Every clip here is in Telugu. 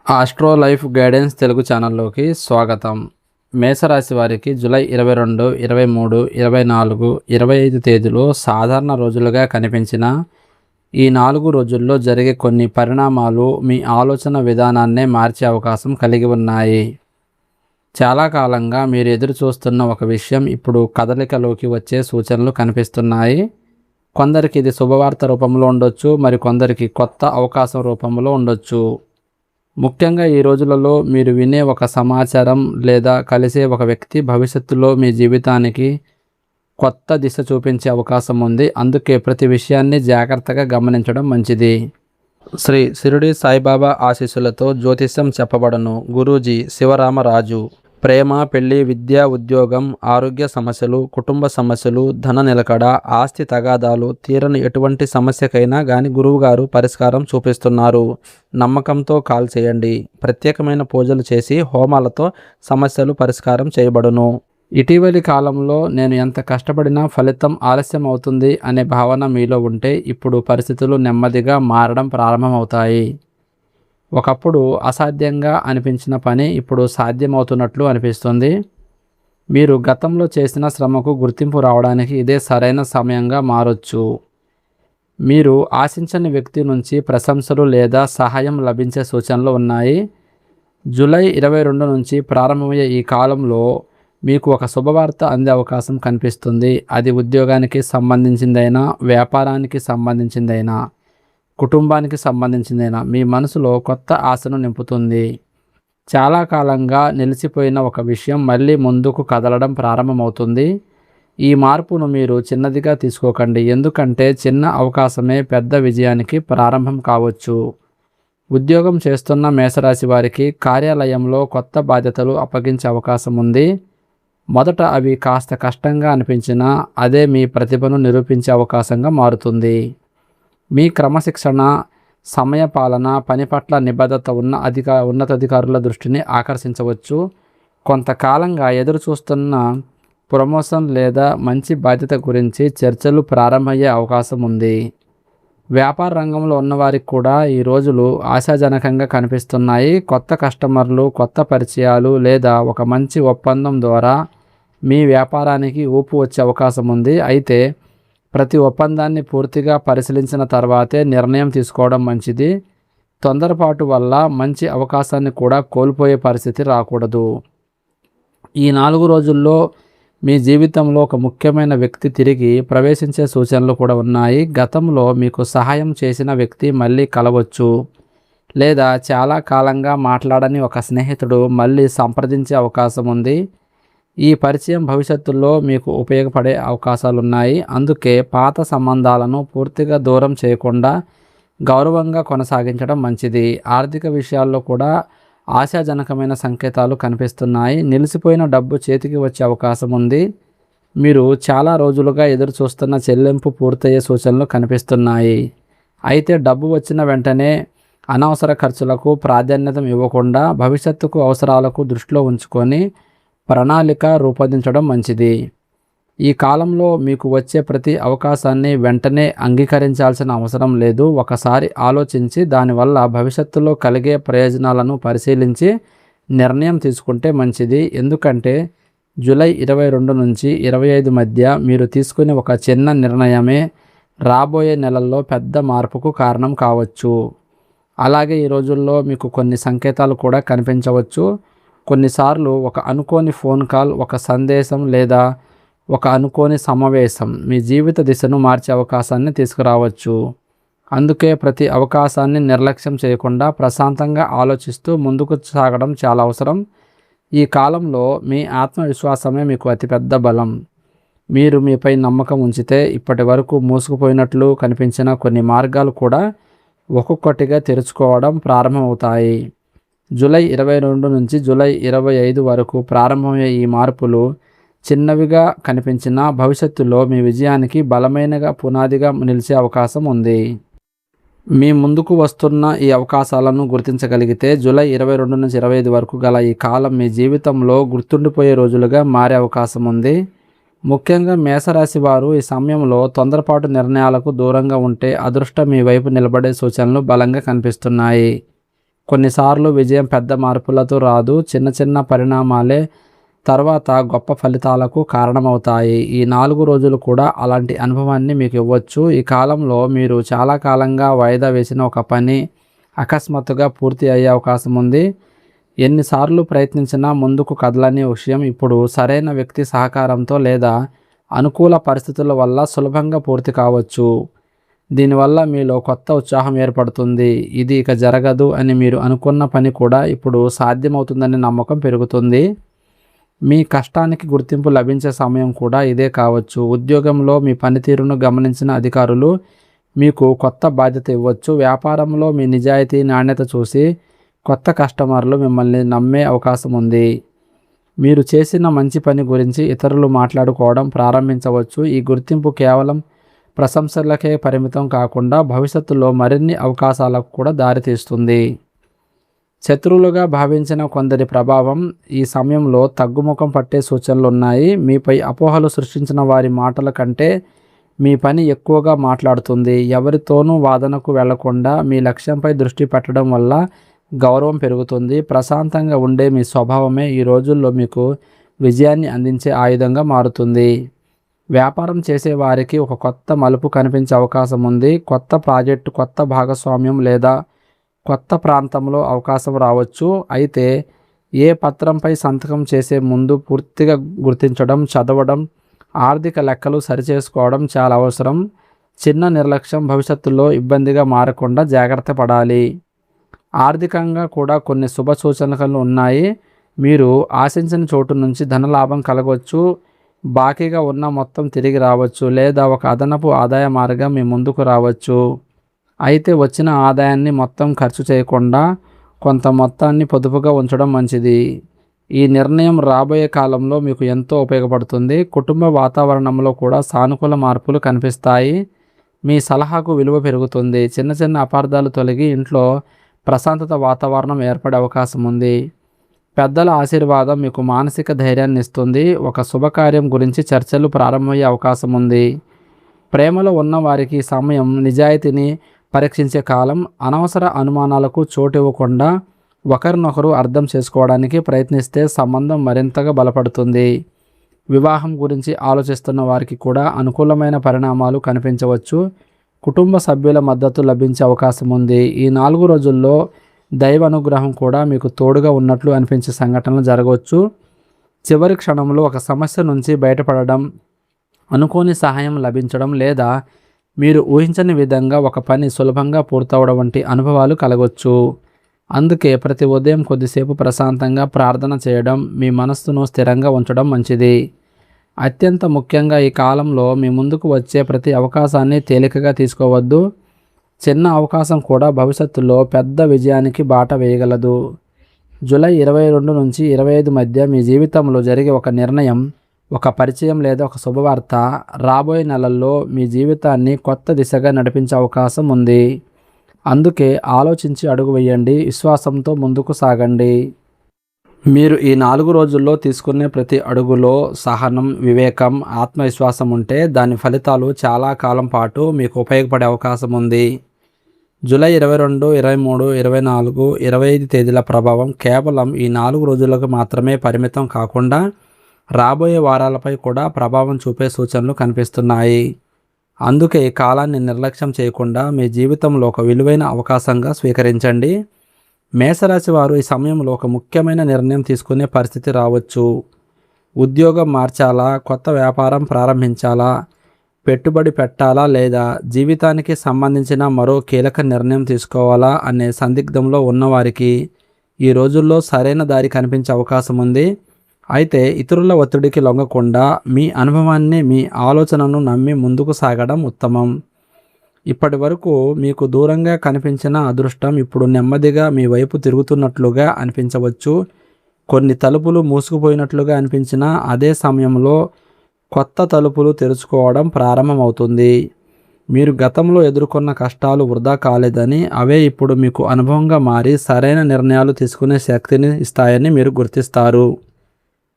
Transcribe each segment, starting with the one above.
ఆస్ట్రో లైఫ్ గైడెన్స్ తెలుగు ఛానల్లోకి స్వాగతం. మేషరాశి వారికి జూలై 22, 23, 24, 25 తేదీలు సాధారణ రోజులుగా కనిపించిన ఈ 4 రోజుల్లో జరిగే కొన్ని పరిణామాలు మీ ఆలోచన విధానాన్నే మార్చే అవకాశం కలిగి ఉన్నాయి. చాలా కాలంగా మీరు ఎదురు చూస్తున్న ఒక విషయం ఇప్పుడు కదలికలోకి వచ్చే సూచనలు కనిపిస్తున్నాయి. కొందరికి ఇది శుభవార్త రూపంలో ఉండొచ్చు, మరి కొందరికి కొత్త అవకాశం రూపంలో ఉండొచ్చు. ముఖ్యంగా ఈ రోజులలో మీరు వినే ఒక సమాచారం లేదా కలిసే ఒక వ్యక్తి భవిష్యత్తులో మీ జీవితానికి కొత్త దిశ చూపించే అవకాశం ఉంది. అందుకే ప్రతి విషయాన్ని జాగ్రత్తగా గమనించడం మంచిది. శ్రీ షిరిడి సాయిబాబా ఆశీస్సులతో జ్యోతిష్యం చెప్పబడను. గురూజీ శివరామరాజు. ప్రేమ, పెళ్లి, విద్య, ఉద్యోగం, ఆరోగ్య సమస్యలు, కుటుంబ సమస్యలు, ధన నిలకడ, ఆస్తి తగాదాలు, తీరని ఎటువంటి సమస్యకైనా కానీ గురువుగారు పరిష్కారం చూపిస్తున్నారు. నమ్మకంతో కాల్ చేయండి. ప్రత్యేకమైన పూజలు చేసి హోమాలతో సమస్యలు పరిష్కారం చేయబడును. ఇటీవలి కాలంలో నేను ఎంత కష్టపడినా ఫలితం ఆలస్యం అవుతుంది అనే భావన మీలో ఉంటే ఇప్పుడు పరిస్థితులు నెమ్మదిగా మారడం ప్రారంభమవుతాయి. ఒకప్పుడు అసాధ్యంగా అనిపించిన పని ఇప్పుడు సాధ్యమవుతున్నట్లు అనిపిస్తుంది. మీరు గతంలో చేసిన శ్రమకు గుర్తింపు రావడానికి ఇదే సరైన సమయంగా మారొచ్చు. మీరు ఆశించని వ్యక్తి నుంచి ప్రశంసలు లేదా సహాయం లభించే సూచనలు ఉన్నాయి. జూలై 22 నుంచి ప్రారంభమయ్యే ఈ కాలంలో మీకు ఒక శుభవార్త అందే అవకాశం కనిపిస్తుంది. అది ఉద్యోగానికి సంబంధించిందైనా, వ్యాపారానికి సంబంధించిందైనా, కుటుంబానికి సంబంధించిందైనా మీ మనసులో కొత్త ఆశను నింపుతుంది. చాలా కాలంగా నిలిచిపోయిన ఒక విషయం మళ్ళీ ముందుకు కదలడం ప్రారంభమవుతుంది. ఈ మార్పును మీరు చిన్నదిగా తీసుకోకండి, ఎందుకంటే చిన్న అవకాశమే పెద్ద విజయానికి ప్రారంభం కావచ్చు. ఉద్యోగం చేస్తున్న మేషరాశి వారికి కార్యాలయంలో కొత్త బాధ్యతలు అప్పగించే అవకాశం ఉంది. మొదట అవి కాస్త కష్టంగా అనిపించినా అదే మీ ప్రతిభను నిరూపించే అవకాశంగా మారుతుంది. మీ క్రమశిక్షణ, సమయపాలన, పని పట్ల నిబద్ధత ఉన్న ఉన్నతాధికారుల దృష్టిని ఆకర్షించవచ్చు. కొంతకాలంగా ఎదురు చూస్తున్న ప్రమోషన్ లేదా మంచి బాధ్యత గురించి చర్చలు ప్రారంభమయ్యే అవకాశం ఉంది. వ్యాపార రంగంలో ఉన్నవారికి కూడా ఈ రోజులు ఆశాజనకంగా కనిపిస్తున్నాయి. కొత్త కస్టమర్లు, కొత్త పరిచయాలు లేదా ఒక మంచి ఒప్పందం ద్వారా మీ వ్యాపారానికి ఊపు వచ్చే అవకాశం ఉంది. అయితే ప్రతి ఒప్పందాన్ని పూర్తిగా పరిశీలించిన తర్వాతే నిర్ణయం తీసుకోవడం మంచిది. తొందరపాటు వల్ల మంచి అవకాశాన్ని కూడా కోల్పోయే పరిస్థితి రాకూడదు. ఈ 4 రోజుల్లో మీ జీవితంలో ఒక ముఖ్యమైన వ్యక్తి తిరిగి ప్రవేశించే సూచనలు కూడా ఉన్నాయి. గతంలో మీకు సహాయం చేసిన వ్యక్తి మళ్ళీ కలవచ్చు, లేదా చాలా కాలంగా మాట్లాడని ఒక స్నేహితుడు మళ్ళీ సంప్రదించే అవకాశం ఉంది. ఈ పరిచయం భవిష్యత్తులో మీకు ఉపయోగపడే అవకాశాలున్నాయి. అందుకే పాత సంబంధాలను పూర్తిగా దూరం చేయకుండా గౌరవంగా కొనసాగించడం మంచిది. ఆర్థిక విషయాల్లో కూడా ఆశాజనకమైన సంకేతాలు కనిపిస్తున్నాయి. నిలిచిపోయిన డబ్బు చేతికి వచ్చే అవకాశం ఉంది. మీరు చాలా రోజులుగా ఎదురు చూస్తున్న చెల్లింపు పూర్తయ్యే సూచనలు కనిపిస్తున్నాయి. అయితే డబ్బు వచ్చిన వెంటనే అనవసర ఖర్చులకు ప్రాధాన్యత ఇవ్వకుండా భవిష్యత్తుకు అవసరాలకు దృష్టిలో ఉంచుకొని ప్రణాళిక రూపొందించడం మంచిది. ఈ కాలంలో మీకు వచ్చే ప్రతి అవకాశాన్ని వెంటనే అంగీకరించాల్సిన అవసరం లేదు. ఒకసారి ఆలోచించి దానివల్ల భవిష్యత్తులో కలిగే ప్రయోజనాలను పరిశీలించి నిర్ణయం తీసుకుంటే మంచిది. ఎందుకంటే జూలై 22 నుంచి 25 మధ్య మీరు తీసుకునే ఒక చిన్న నిర్ణయమే రాబోయే నెలల్లో పెద్ద మార్పుకు కారణం కావచ్చు. అలాగే ఈ రోజుల్లో మీకు కొన్ని సంకేతాలు కూడా కనిపించవచ్చు. కొన్నిసార్లు ఒక అనుకోని ఫోన్ కాల్, ఒక సందేశం లేదా ఒక అనుకోని సమావేశం మీ జీవిత దిశను మార్చే అవకాశాన్ని తీసుకురావచ్చు. అందుకే ప్రతి అవకాశాన్ని నిర్లక్ష్యం చేయకుండా ప్రశాంతంగా ఆలోచిస్తూ ముందుకు సాగడం చాలా అవసరం. ఈ కాలంలో మీ ఆత్మవిశ్వాసమే మీకు అతిపెద్ద బలం. మీరు మీపై నమ్మకం ఉంచితే ఇప్పటి వరకు మూసుకుపోయినట్లు కనిపించిన కొన్ని మార్గాలు కూడా ఒక్కొక్కటిగా తెరుచుకోవడం ప్రారంభమవుతాయి. జూలై 22 నుంచి జూలై 25 వరకు ప్రారంభమయ్యే ఈ మార్పులు చిన్నవిగా కనిపించినా భవిష్యత్తులో మీ విజయానికి బలమైనగా పునాదిగా నిలిచే అవకాశం ఉంది. మీ ముందుకు వస్తున్న ఈ అవకాశాలను గుర్తించగలిగితే జూలై 22 నుంచి 25 వరకు గల ఈ కాలం మీ జీవితంలో గుర్తుండిపోయే రోజులుగా మారే అవకాశం ఉంది. ముఖ్యంగా మేషరాశి వారు ఈ సమయంలో తొందరపాటు నిర్ణయాలకు దూరంగా ఉంటే అదృష్టం మీ వైపు నిలబడే సూచనలు బలంగా కనిపిస్తున్నాయి. కొన్నిసార్లు విజయం పెద్ద మార్పులతో రాదు, చిన్న చిన్న పరిణామాలే తర్వాత గొప్ప ఫలితాలకు కారణమవుతాయి. ఈ 4 రోజులు కూడా అలాంటి అనుభవాన్ని మీకు ఇవ్వచ్చు. ఈ కాలంలో మీరు చాలా కాలంగా వాయిదా వేసిన ఒక పని అకస్మాత్తుగా పూర్తి అయ్యే అవకాశం ఉంది. ఎన్నిసార్లు ప్రయత్నించినా ముందుకు కదలని విషయం ఇప్పుడు సరైన వ్యక్తి సహకారంతో లేదా అనుకూల పరిస్థితుల వల్ల సులభంగా పూర్తి కావచ్చు. దీనివల్ల మీలో కొత్త ఉత్సాహం ఏర్పడుతుంది. ఇది ఇక జరగదు అని మీరు అనుకున్న పని కూడా ఇప్పుడు సాధ్యమవుతుందనే నమ్మకం పెరుగుతుంది. మీ కష్టానికి గుర్తింపు లభించే సమయం కూడా ఇదే కావచ్చు. ఉద్యోగంలో మీ పనితీరును గమనించిన అధికారులు మీకు కొత్త బాధ్యత ఇవ్వచ్చు. వ్యాపారంలో మీ నిజాయితీ, నాణ్యత చూసి కొత్త కస్టమర్లు మిమ్మల్ని నమ్మే అవకాశం ఉంది. మీరు చేసిన మంచి పని గురించి ఇతరులు మాట్లాడుకోవడం ప్రారంభించవచ్చు. ఈ గుర్తింపు కేవలం ప్రశంసలకే పరిమితం కాకుండా భవిష్యత్తులో మరిన్ని అవకాశాలకు కూడా దారితీస్తుంది. శత్రువులుగా భావించిన కొందరి ప్రభావం ఈ సమయంలో తగ్గుముఖం పట్టే సూచనలు ఉన్నాయి. మీపై అపోహలు సృష్టించిన వారి మాటల కంటే మీ పని ఎక్కువగా మాట్లాడుతుంది. ఎవరితోనూ వాదనకు వెళ్లకుండా మీ లక్ష్యంపై దృష్టి పెట్టడం వల్ల గౌరవం పెరుగుతుంది. ప్రశాంతంగా ఉండే మీ స్వభావమే ఈ రోజుల్లో మీకు విజయాన్ని అందించే ఆయుధంగా మారుతుంది. వ్యాపారం చేసే వారికి ఒక కొత్త మలుపు కనిపించే అవకాశం ఉంది. కొత్త ప్రాజెక్టు, కొత్త భాగస్వామ్యం లేదా కొత్త ప్రాంతంలో అవకాశం రావచ్చు. అయితే ఏ పత్రంపై సంతకం చేసే ముందు పూర్తిగా గుర్తించడం, చదవడం, ఆర్థిక లెక్కలు సరిచేసుకోవడం చాలా అవసరం. చిన్న నిర్లక్ష్యం భవిష్యత్తులో ఇబ్బందిగా మారకుండా జాగ్రత్త పడాలి. ఆర్థికంగా కూడా కొన్ని శుభ సూచనలు ఉన్నాయి. మీరు ఆశించిన చోటు నుంచి ధనలాభం కలగవచ్చు. బాకీగా ఉన్న మొత్తం తిరిగి రావచ్చు లేదా ఒక అదనపు ఆదాయ మార్గం మీ ముందుకు రావచ్చు. అయితే వచ్చిన ఆదాయాన్ని మొత్తం ఖర్చు చేయకుండా కొంత మొత్తాన్ని పొదుపుగా ఉంచడం మంచిది. ఈ నిర్ణయం రాబోయే కాలంలో మీకు ఎంతో ఉపయోగపడుతుంది. కుటుంబ వాతావరణంలో కూడా సానుకూల మార్పులు కనిపిస్తాయి. మీ సలహాకు విలువ పెరుగుతుంది. చిన్న చిన్న అపార్థాలు తొలగి ఇంట్లో ప్రశాంతత వాతావరణం ఏర్పడే అవకాశం ఉంది. పెద్దల ఆశీర్వాదం మీకు మానసిక ధైర్యాన్ని ఇస్తుంది. ఒక శుభకార్యం గురించి చర్చలు ప్రారంభమయ్యే అవకాశం ఉంది. ప్రేమలో ఉన్న వారికి సమయం నిజాయితీని పరీక్షించే కాలం. అనవసర అనుమానాలకు చోటు ఇవ్వకుండా ఒకరినొకరు అర్థం చేసుకోవడానికి ప్రయత్నిస్తే సంబంధం మరింతగా బలపడుతుంది. వివాహం గురించి ఆలోచిస్తున్న వారికి కూడా అనుకూలమైన పరిణామాలు కనిపించవచ్చు. కుటుంబ సభ్యుల మద్దతు లభించే అవకాశం ఉంది. ఈ 4 రోజుల్లో దైవ అనుగ్రహం కూడా మీకు తోడుగా ఉన్నట్లు అనిపించే సంఘటనలు జరగవచ్చు. చివరి క్షణంలో ఒక సమస్య నుంచి బయటపడడం, అనుకోని సహాయం లభించడం లేదా మీరు ఊహించని విధంగా ఒక పని సులభంగా పూర్తవడం వంటి అనుభవాలు కలగవచ్చు. అందుకే ప్రతి ఉదయం కొద్దిసేపు ప్రశాంతంగా ప్రార్థన చేయడం, మీ మనస్సును స్థిరంగా ఉంచడం మంచిది. అత్యంత ముఖ్యంగా ఈ కాలంలో మీ ముందుకు వచ్చే ప్రతి అవకాశాన్ని తేలికగా తీసుకోవద్దు. చిన్న అవకాశం కూడా భవిష్యత్తులో పెద్ద విజయానికి బాట వేయగలదు. జూలై 22 నుంచి 25 మధ్య మీ జీవితంలో జరిగే ఒక నిర్ణయం, ఒక పరిచయం లేదా ఒక శుభవార్త రాబోయే నెలల్లో మీ జీవితాన్ని కొత్త దిశగా నడిపించే అవకాశం ఉంది. అందుకే ఆలోచించి అడుగు వేయండి. విశ్వాసంతో ముందుకు సాగండి. మీరు ఈ 4 రోజుల్లో తీసుకునే ప్రతి అడుగులో సహనం, వివేకం, ఆత్మవిశ్వాసం ఉంటే దాని ఫలితాలు చాలా కాలం పాటు మీకు ఉపయోగపడే అవకాశం ఉంది. జూలై 22, 23, 24, 25 తేదీల ప్రభావం కేవలం ఈ 4 రోజులకు మాత్రమే పరిమితం కాకుండా రాబోయే వారాలపై కూడా ప్రభావం చూపే సూచనలు కనిపిస్తున్నాయి. అందుకే ఈ కాలాన్ని నిర్లక్ష్యం చేయకుండా మీ జీవితంలో ఒక విలువైన అవకాశంగా స్వీకరించండి. మేషరాశి వారు ఈ సమయంలో ఒక ముఖ్యమైన నిర్ణయం తీసుకునే పరిస్థితి రావచ్చు. ఉద్యోగం మార్చాలా, కొత్త వ్యాపారం ప్రారంభించాలా, పెట్టుబడి పెట్టాలా లేదా జీవితానికి సంబంధించిన మరో కీలక నిర్ణయం తీసుకోవాలా అనే సందిగ్ధంలో ఉన్నవారికి ఈ రోజుల్లో సరైన దారి కనిపించే అవకాశం ఉంది. అయితే ఇతరుల ఒత్తిడికి లొంగకుండా మీ అనుభవాన్ని, మీ ఆలోచనను నమ్మి ముందుకు సాగడం ఉత్తమం. ఇప్పటి వరకు మీకు దూరంగా కనిపించిన అదృష్టం ఇప్పుడు నెమ్మదిగా మీ వైపు తిరుగుతున్నట్లుగా అనిపించవచ్చు. కొన్ని తలుపులు మూసుకుపోయినట్లుగా అనిపించినా అదే సమయంలో కొత్త తలుపులు తెరుచుకోవడం ప్రారంభమవుతుంది. మీరు గతంలో ఎదుర్కొన్న కష్టాలు వృధా కాలేదని, అవే ఇప్పుడు మీకు అనుభవంగా మారి సరైన నిర్ణయాలు తీసుకునే శక్తిని ఇస్తాయని మీరు గుర్తిస్తారు.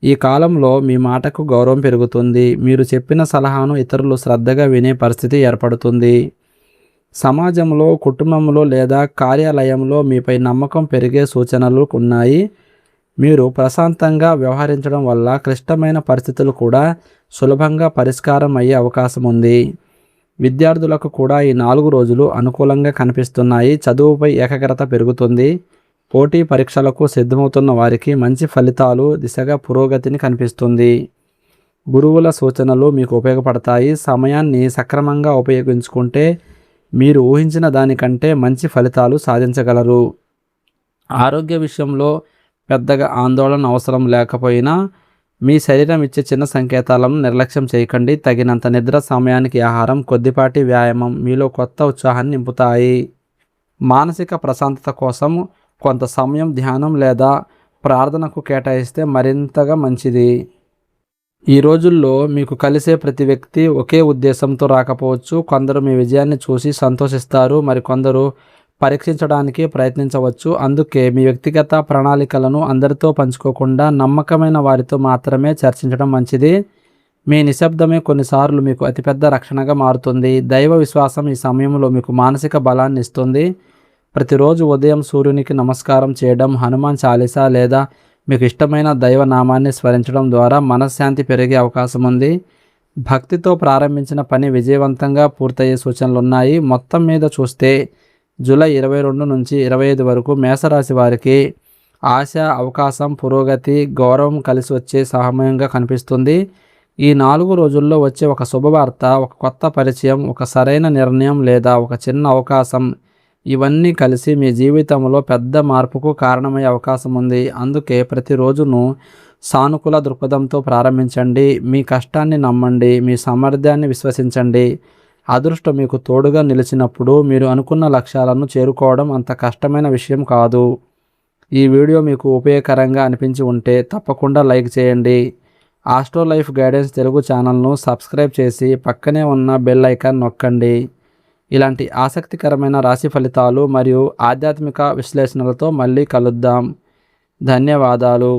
ఈ కాలంలో మీ మాటకు గౌరవం పెరుగుతుంది. మీరు చెప్పిన సలహాను ఇతరులు శ్రద్ధగా వినే పరిస్థితి ఏర్పడుతుంది. సమాజంలో, కుటుంబంలో లేదా కార్యాలయంలో మీపై నమ్మకం పెరిగే సూచనలు ఉన్నాయి. మీరు ప్రశాంతంగా వ్యవహరించడం వల్ల క్లిష్టమైన పరిస్థితులు కూడా సులభంగా పరిష్కారం అయ్యే అవకాశం ఉంది. విద్యార్థులకు కూడా ఈ 4 రోజులు అనుకూలంగా కనిపిస్తున్నాయి. చదువుపై ఏకాగ్రత పెరుగుతుంది. పోటీ పరీక్షలకు సిద్ధమవుతున్న వారికి మంచి ఫలితాలు దిశగా పురోగతిని కనిపిస్తుంది. గురువుల సూచనలు మీకు ఉపయోగపడతాయి. సమయాన్ని సక్రమంగా ఉపయోగించుకుంటే మీరు ఊహించిన దానికంటే మంచి ఫలితాలు సాధించగలరు. ఆరోగ్య విషయంలో పెద్దగా ఆందోళన అవసరం లేకపోయినా మీ శరీరం ఇచ్చే చిన్న సంకేతాలను నిర్లక్ష్యం చేయకండి. తగినంత నిద్ర, సమయానికి ఆహారం, కొద్దిపాటి వ్యాయామం మీలో కొత్త ఉత్సాహాన్ని నింపుతాయి. మానసిక ప్రశాంతత కోసం కొంత సమయం ధ్యానం లేదా ప్రార్థనకు కేటాయిస్తే మరింతగా మంచిది. ఈ రోజుల్లో మీకు కలిసే ప్రతి వ్యక్తి ఒకే ఉద్దేశంతో రాకపోవచ్చు. కొందరు మీ విజయాన్ని చూసి సంతోషిస్తారు, మరికొందరు పరీక్షించడానికి ప్రయత్నించవచ్చు. అందుకే మీ వ్యక్తిగత ప్రణాళికలను అందరితో పంచుకోకుండా నమ్మకమైన వారితో మాత్రమే చర్చించడం మంచిది. మీ నిశ్శబ్దమే కొన్నిసార్లు మీకు అతిపెద్ద రక్షణగా మారుతుంది. దైవ విశ్వాసం ఈ సమయంలో మీకు మానసిక బలాన్ని ఇస్తుంది. ప్రతిరోజు ఉదయం సూర్యునికి నమస్కారం చేయడం, హనుమాన్ చాలీసా లేదా మీకు ఇష్టమైన దైవ నామాన్ని స్మరించడం ద్వారా మనశ్శాంతి పెరిగే అవకాశం ఉంది. భక్తితో ప్రారంభించిన పని విజయవంతంగా పూర్తయ్యే సూచనలున్నాయి. మొత్తం మీద చూస్తే జూలై 22 నుంచి 25 వరకు మేషరాశి వారికి ఆశ, అవకాశం, పురోగతి, గౌరవం కలిసి వచ్చే సమయంగా కనిపిస్తుంది. ఈ 4 రోజుల్లో వచ్చే ఒక శుభవార్త, ఒక కొత్త పరిచయం, ఒక సరైన నిర్ణయం లేదా ఒక చిన్న అవకాశం ఇవన్నీ కలిసి మీ జీవితంలో పెద్ద మార్పుకు కారణమయ్యే అవకాశం ఉంది. అందుకే ప్రతిరోజును సానుకూల దృక్పథంతో ప్రారంభించండి. మీ కష్టాన్ని నమ్మండి, మీ సామర్థ్యాన్ని విశ్వసించండి. అదృష్టం మీకు తోడుగా నిలిచినప్పుడు మీరు అనుకున్న లక్ష్యాలను చేరుకోవడం అంత కష్టమైన విషయం కాదు. ఈ వీడియో మీకు ఉపయోగకరంగా అనిపించి ఉంటే తప్పకుండా లైక్ చేయండి. ఆస్ట్రో లైఫ్ గైడెన్స్ తెలుగు ఛానల్ను సబ్స్క్రైబ్ చేసి పక్కనే ఉన్న బెల్ ఐకాన్ నొక్కండి. ఇలాంటి ఆసక్తికరమైన రాశి ఫలితాలు మరియు ఆధ్యాత్మిక విశ్లేషణలతో మళ్ళీ కలుద్దాం. ధన్యవాదాలు.